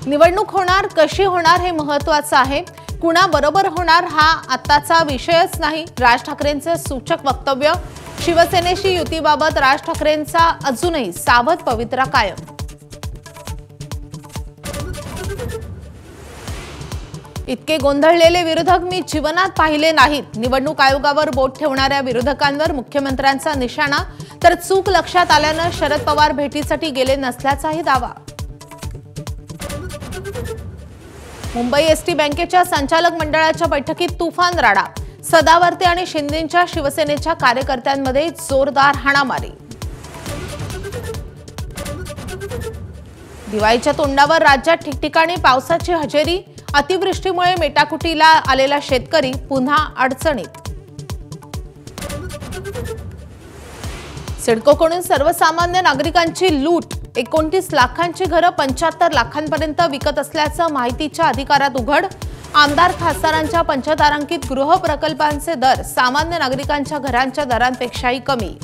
निवडणूक होणार, कशी होणार हे महत्त्वाचं आहे. कुणाबरोबर होणार हा आताचा विषयच नाही. राज ठाकरेंचे सूचक वक्तव्य. शिवसेनेशी युतीबाबत राज ठाकरेंचा अजूनही सावध पवित्रा कायम. इतके गोंधळलेले विरोधक मी जीवनात पाहिले नाहीत. निवडणूक आयोगावर बोट ठेवणाऱ्या विरोधकांवर मुख्यमंत्र्यांचा निशाणा. तर चूक लक्षात आल्यानं शरद पवार भेटीसाठी गेले नसल्याचाही दावा. मुंबई एसटी बँकेच्या संचालक मंडळाच्या बैठकीत तुफान राडा. सदावर्ते आणि शिंदेच्या शिवसेनेच्या कार्यकर्त्यांमध्ये जोरदार हाणामारी. दिवाळीच्या तोंडावर राज्यात ठिकठिकाणी पावसाची हजेरी. अतिवृष्टीमुळे मेटाकुटीला आलेला शेतकरी पुन्हा अडचणीत. सिडकोकडून सर्वसामान्य नागरिकांची लूट. 29 लाखांची घरं 75 लाखांपर्यंत विकत असल्याचं माहितीच्या अधिकारात उघड. आमदार खासदारांच्या पंचतारांकित गृह प्रकल्पांचे दर सामान्य नागरिकांच्या घरांच्या दरांपेक्षाही कमी.